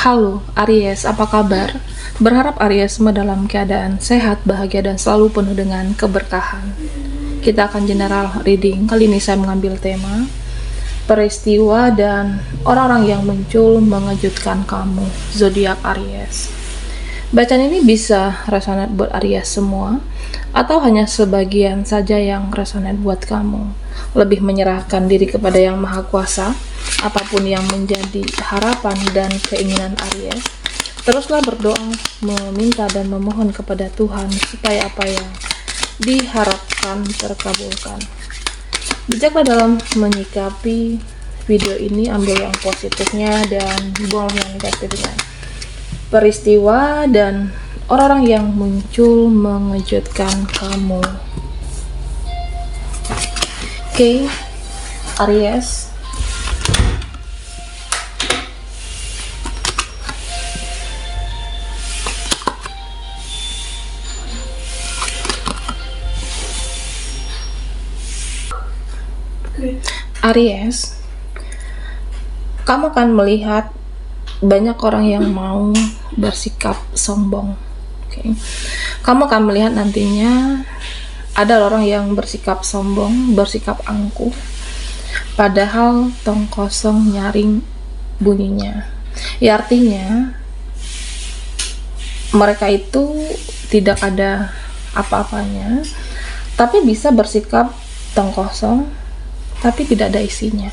Halo Aries, apa kabar? Berharap Aries semua dalam keadaan sehat, bahagia, dan selalu penuh dengan keberkahan. Kita akan general reading. Kali ini saya mengambil tema peristiwa dan orang-orang yang muncul mengejutkan kamu, zodiak Aries. Bacaan ini bisa resonate buat Aries semua, atau hanya sebagian saja yang resonate buat kamu. Lebih menyerahkan diri kepada Yang Maha Kuasa, apapun yang menjadi harapan dan keinginan Aries. Teruslah berdoa, meminta dan memohon kepada Tuhan supaya apa yang diharapkan terkabulkan. Bijaklah dalam menyikapi video ini, ambil yang positifnya dan buang yang negatifnya. Peristiwa dan orang-orang yang muncul mengejutkan kamu. Oke, Aries. Aries, kamu akan melihat banyak orang yang mau bersikap sombong. Kamu akan melihat nantinya ada orang yang bersikap sombong, bersikap angkuh, padahal tong kosong nyaring bunyinya. Ya, artinya mereka itu tidak ada apa-apanya, tapi bisa bersikap tong kosong, tapi tidak ada isinya.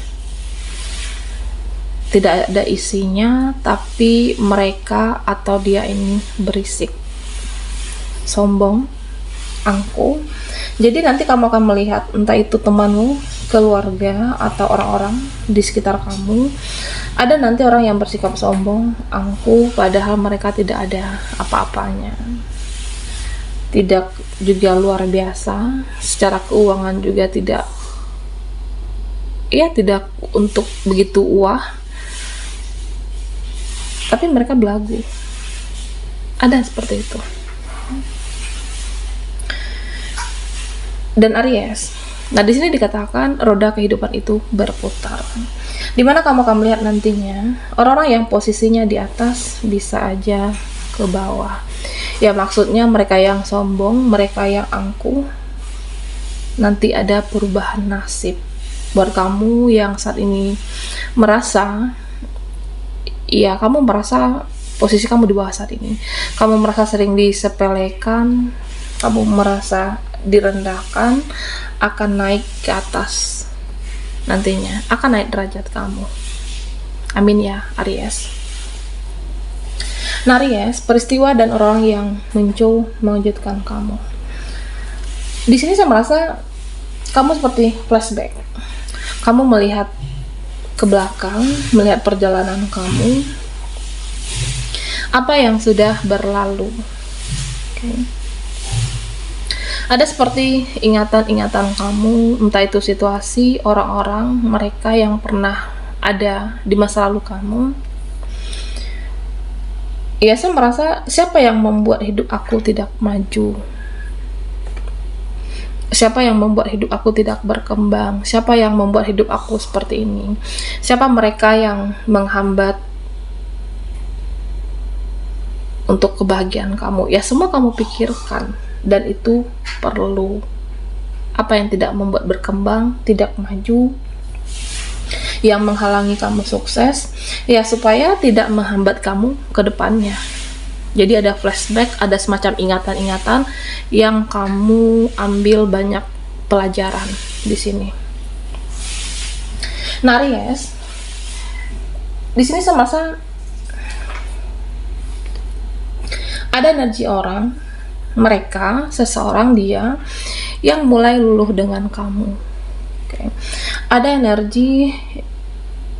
Tidak ada isinya, tapi mereka atau dia ini berisik, sombong, angkuh. Jadi nanti kamu akan melihat entah itu temanmu, keluarga, atau orang-orang di sekitar kamu, ada nanti orang yang bersikap sombong, angkuh, padahal mereka tidak ada apa-apanya. Tidak juga luar biasa, secara keuangan juga tidak untuk begitu wah, tapi mereka belagu. Ada seperti itu. Dan Aries, nah di sini dikatakan roda kehidupan itu berputar. Dimana kamu akan melihat nantinya orang-orang yang posisinya di atas bisa aja ke bawah. Ya, maksudnya mereka yang sombong, mereka yang angkuh, nanti ada perubahan nasib. Buat kamu yang saat ini merasa, ya kamu merasa posisi kamu di bawah saat ini, kamu merasa sering disepelekan, kamu merasa direndahkan, akan naik ke atas. Nantinya akan naik derajat kamu. Amin ya Aries. Nah Aries, peristiwa dan orang yang muncul mengejutkan kamu. Di sini saya merasa kamu seperti flashback. Kamu melihat ke belakang, melihat perjalanan kamu, apa yang sudah berlalu. Ada seperti ingatan-ingatan kamu, entah itu situasi, orang-orang, mereka yang pernah ada di masa lalu kamu. Ya, saya merasa siapa yang membuat hidup aku tidak maju? Siapa yang membuat hidup aku tidak berkembang? Siapa yang membuat hidup aku seperti ini? Siapa mereka yang menghambat untuk kebahagiaan kamu? Ya, semua kamu pikirkan, dan itu perlu. Apa yang tidak membuat berkembang, tidak maju, yang menghalangi kamu sukses, ya supaya tidak menghambat kamu ke depannya. Jadi ada flashback, ada semacam ingatan-ingatan yang kamu ambil banyak pelajaran di sini. Nah Aries, di sini saya merasa ada energi orang, mereka, seseorang dia yang mulai luluh dengan kamu. Ada energi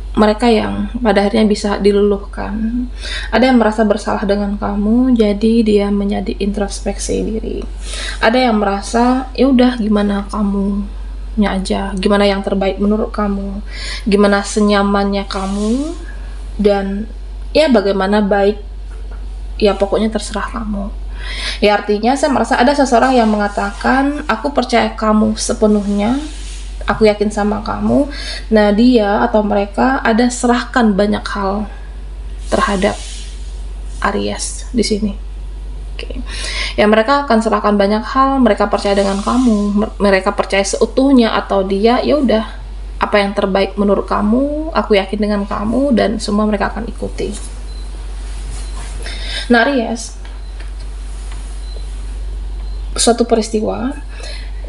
mereka yang pada akhirnya bisa diluluhkan. Ada yang merasa bersalah dengan kamu, jadi dia menjadi introspeksi diri. Ada yang merasa ya udah gimana kamunya aja, gimana yang terbaik menurut kamu, gimana senyamannya kamu, dan ya bagaimana baik, ya pokoknya terserah kamu. Ya artinya saya merasa ada seseorang yang mengatakan aku percaya kamu sepenuhnya, aku yakin sama kamu. Nah dia atau mereka ada serahkan banyak hal terhadap Aries di sini. Oke. Ya, mereka akan serahkan banyak hal, mereka percaya dengan kamu, mereka percaya seutuhnya atau dia, ya udah, apa yang terbaik menurut kamu, aku yakin dengan kamu, dan semua mereka akan ikuti. Nah, Aries, suatu peristiwa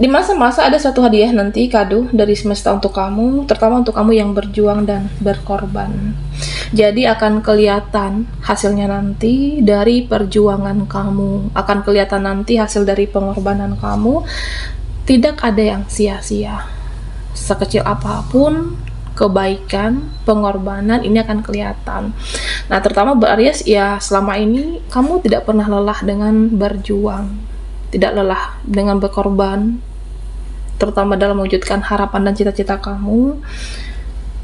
di masa-masa ada suatu hadiah nanti, kado dari semesta untuk kamu, terutama untuk kamu yang berjuang dan berkorban. Jadi akan kelihatan hasilnya nanti dari perjuangan kamu, akan kelihatan nanti hasil dari pengorbanan kamu. Tidak ada yang sia-sia. Sekecil apapun kebaikan, pengorbanan ini akan kelihatan. Nah, terutama Aries, ya selama ini kamu tidak pernah lelah dengan berjuang, tidak lelah dengan berkorban, terutama dalam mewujudkan harapan dan cita-cita kamu.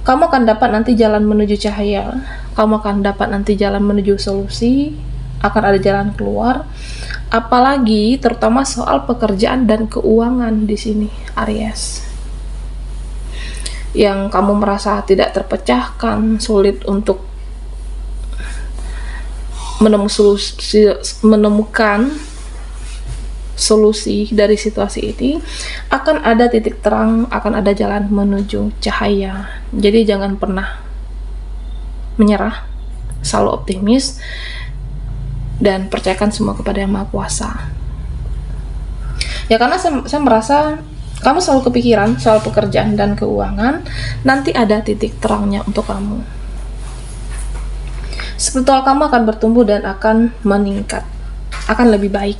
Kamu akan dapat nanti jalan menuju cahaya, kamu akan dapat nanti jalan menuju solusi, akan ada jalan keluar. Apalagi terutama soal pekerjaan dan keuangan di sini, Aries. Yang kamu merasa tidak terpecahkan, sulit untuk menemukan solusi dari situasi ini, akan ada titik terang, akan ada jalan menuju cahaya. Jadi jangan pernah menyerah, selalu optimis, dan percayakan semua kepada Yang Maha Kuasa. Ya, karena saya merasa kamu selalu kepikiran soal pekerjaan dan keuangan, nanti ada titik terangnya untuk kamu. Spiritual kamu akan bertumbuh dan akan meningkat, akan lebih baik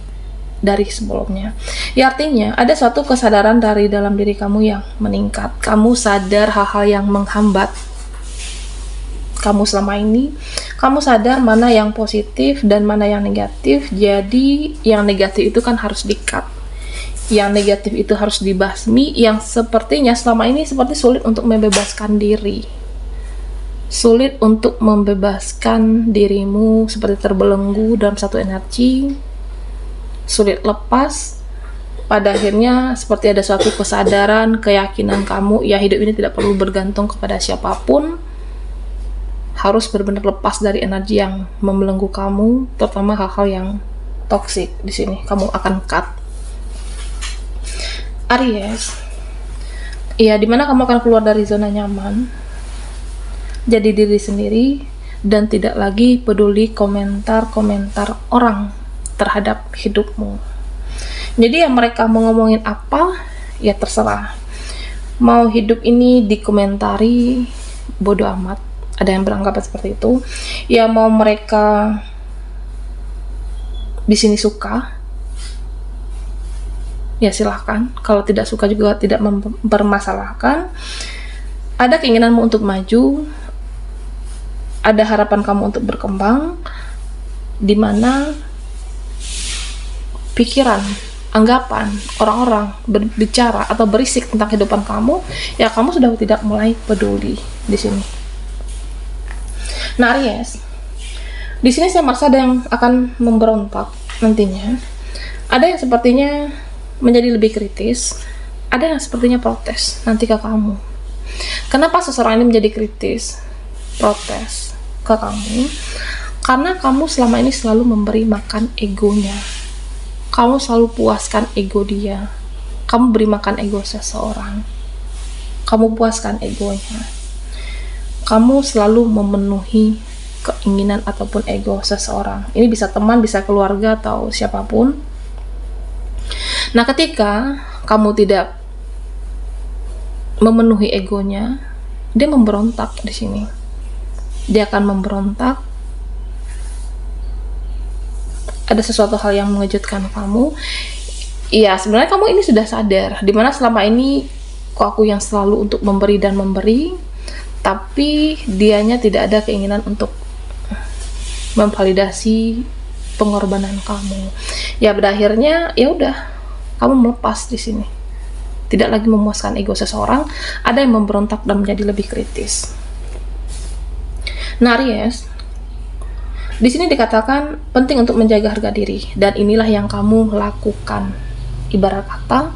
dari sebelumnya. Ya, artinya ada suatu kesadaran dari dalam diri kamu yang meningkat. Kamu sadar hal-hal yang menghambat kamu selama ini. Kamu sadar mana yang positif dan mana yang negatif. Jadi yang negatif itu kan harus di-cut, yang negatif itu harus dibasmi, yang sepertinya selama ini seperti sulit untuk membebaskan diri, sulit untuk membebaskan dirimu, seperti terbelenggu dalam satu energi, sulit lepas. Pada akhirnya seperti ada suatu kesadaran, keyakinan kamu, ya hidup ini tidak perlu bergantung kepada siapapun, harus benar-benar lepas dari energi yang membelenggu kamu, terutama hal-hal yang toksik. Di sini kamu akan cut, Aries. Ya, dimana kamu akan keluar dari zona nyaman, jadi diri sendiri, dan tidak lagi peduli komentar-komentar orang terhadap hidupmu. Jadi ya mereka mau ngomongin apa, ya terserah. Mau hidup ini dikomentari, bodo amat. Ada yang beranggapan seperti itu. Ya mau mereka di sini suka, ya silahkan. Kalau tidak suka juga tidak mempermasalahkan. Ada keinginanmu untuk maju, ada harapan kamu untuk berkembang, di mana pikiran, anggapan orang-orang berbicara atau berisik tentang kehidupan kamu, ya kamu sudah tidak mulai peduli di sini. Nah, Aries, di sini saya merasa ada yang akan memberontak nantinya. Ada yang sepertinya menjadi lebih kritis, ada yang sepertinya protes nanti ke kamu. Kenapa seseorang ini menjadi kritis, protes ke kamu? Karena kamu selama ini selalu memberi makan egonya. Kamu selalu puaskan ego dia. Kamu beri makan ego seseorang, kamu puaskan egonya. Kamu selalu memenuhi keinginan ataupun ego seseorang. Ini bisa teman, bisa keluarga, atau siapapun. Nah, ketika kamu tidak memenuhi egonya, dia memberontak di sini. Dia akan memberontak. Ada sesuatu hal yang mengejutkan kamu. Iya, sebenarnya kamu ini sudah sadar, dimana selama ini kok aku yang selalu untuk memberi dan memberi, tapi dianya tidak ada keinginan untuk memvalidasi pengorbanan kamu. Ya, berakhirnya ya udah, kamu melepas di sini. Tidak lagi memuaskan ego seseorang, ada yang memberontak dan menjadi lebih kritis. Nah, Aries, di sini dikatakan penting untuk menjaga harga diri, dan inilah yang kamu lakukan. Ibarat kata,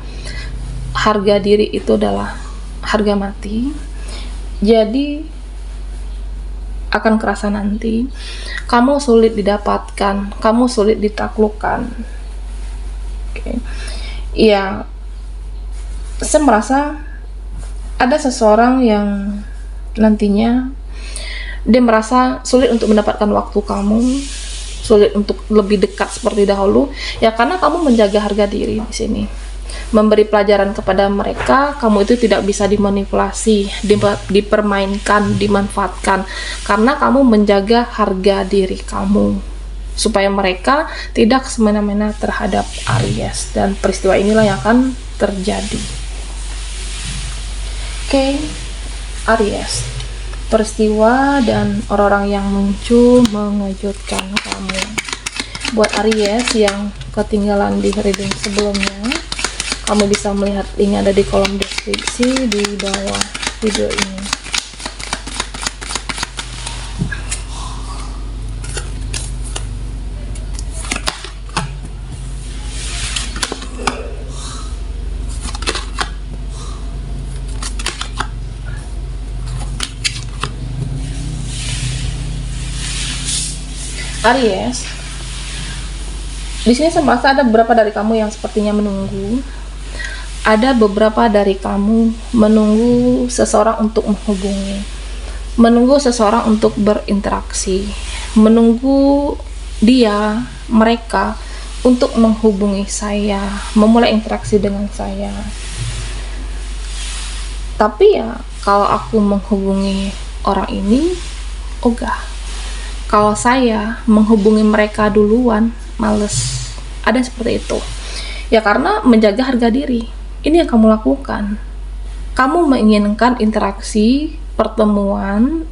harga diri itu adalah harga mati. Jadi akan kerasa nanti. Kamu sulit didapatkan, kamu sulit ditaklukkan. Oke. Ya, saya merasa ada seseorang yang nantinya dia merasa sulit untuk mendapatkan waktu kamu, sulit untuk lebih dekat seperti dahulu, ya karena kamu menjaga harga diri di sini. Memberi pelajaran kepada mereka, kamu itu tidak bisa dimanipulasi, dipermainkan, dimanfaatkan, karena kamu menjaga harga diri kamu, supaya mereka tidak semena-mena terhadap Aries, dan peristiwa inilah yang akan terjadi. Oke, Aries, peristiwa dan orang-orang yang muncul mengejutkan kamu. Buat Aries yang ketinggalan di reading sebelumnya, kamu bisa melihat link ada di kolom deskripsi di bawah video ini. Aries, di sini saya merasa ada beberapa dari kamu yang sepertinya menunggu. Ada beberapa dari kamu menunggu seseorang untuk menghubungi, menunggu seseorang untuk berinteraksi, menunggu mereka untuk menghubungi saya, memulai interaksi dengan saya. Tapi ya, kalau aku menghubungi orang ini, ogah. Kalau saya menghubungi mereka duluan, males. Ada seperti itu. Ya karena menjaga harga diri. Ini yang kamu lakukan. Kamu menginginkan interaksi, pertemuan,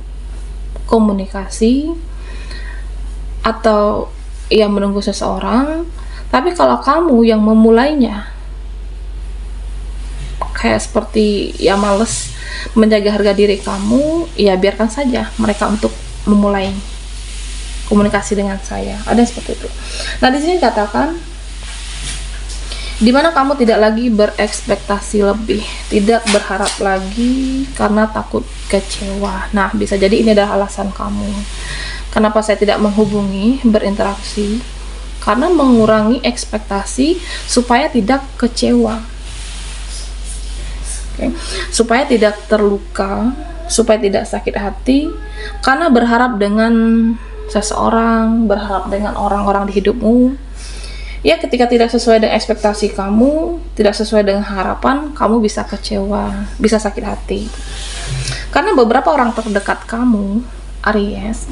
komunikasi, atau ya menunggu seseorang. Tapi kalau kamu yang memulainya, kayak seperti ya males menjaga harga diri kamu, ya biarkan saja mereka untuk memulai komunikasi dengan saya. Ada seperti itu. Nah, di sini dikatakan dimana kamu tidak lagi berekspektasi lebih, tidak berharap lagi karena takut kecewa. Nah, bisa jadi ini adalah alasan kamu. Kenapa saya tidak menghubungi, berinteraksi? Karena mengurangi ekspektasi supaya tidak kecewa. Okay. Supaya tidak terluka, supaya tidak sakit hati, karena berharap dengan seseorang, berharap dengan orang-orang di hidupmu. Ya, ketika tidak sesuai dengan ekspektasi kamu, tidak sesuai dengan harapan, kamu bisa kecewa, bisa sakit hati. Karena beberapa orang terdekat kamu, Aries,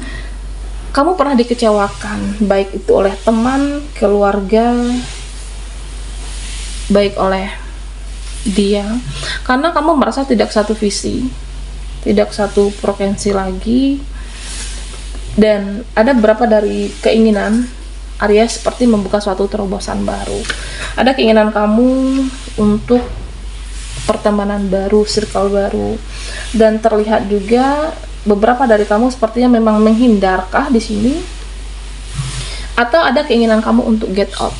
kamu pernah dikecewakan, baik itu oleh teman, keluarga, baik oleh dia, karena kamu merasa tidak satu visi, tidak satu frekuensi lagi. Dan ada beberapa dari keinginan Aries seperti membuka suatu terobosan baru. Ada keinginan kamu untuk pertemanan baru, circle baru. Dan terlihat juga beberapa dari kamu sepertinya memang menghindarkah di sini? Atau ada keinginan kamu untuk get out.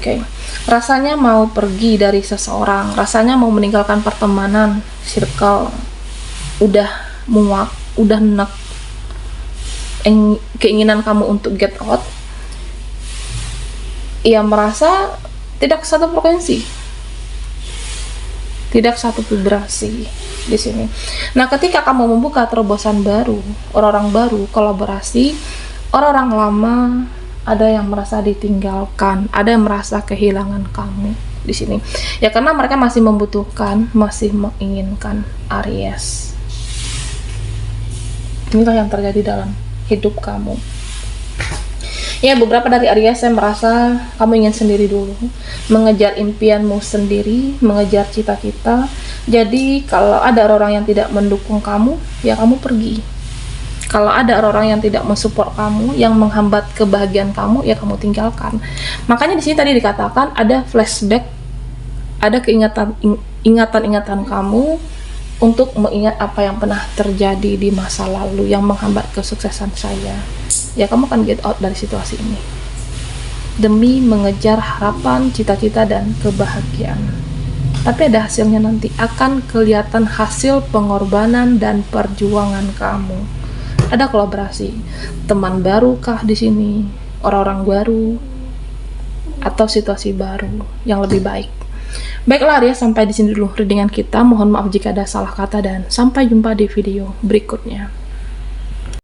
Oke. Rasanya mau pergi dari seseorang, rasanya mau meninggalkan pertemanan, circle. Udah muak, udah enek. Keinginan kamu untuk get out, ia merasa tidak satu frekuensi, tidak satu vibrasi di sini. Nah, ketika kamu membuka terobosan baru, orang-orang baru, kolaborasi, orang-orang lama, ada yang merasa ditinggalkan, ada yang merasa kehilangan kamu di sini. Ya karena mereka masih membutuhkan, masih menginginkan Aries. Inilah yang terjadi dalam hidup kamu. Ya, beberapa dari Aries saya merasa kamu ingin sendiri dulu, mengejar impianmu sendiri, mengejar cita-cita. Jadi kalau ada orang yang tidak mendukung kamu, ya kamu pergi. Kalau ada orang yang tidak mensupport kamu, yang menghambat kebahagiaan kamu, ya kamu tinggalkan. Makanya di sini tadi dikatakan ada flashback, ada ingatan kamu untuk mengingat apa yang pernah terjadi di masa lalu yang menghambat kesuksesan saya. Ya kamu akan get out dari situasi ini demi mengejar harapan, cita-cita, dan kebahagiaan. Tapi ada hasilnya nanti, akan kelihatan hasil pengorbanan dan perjuangan kamu Ada kolaborasi, teman baru kah di sini, orang-orang baru, atau situasi baru yang lebih baik. Baiklah Arya, sampai di sini dulu readingan kita. Mohon maaf jika ada salah kata dan sampai jumpa di video berikutnya.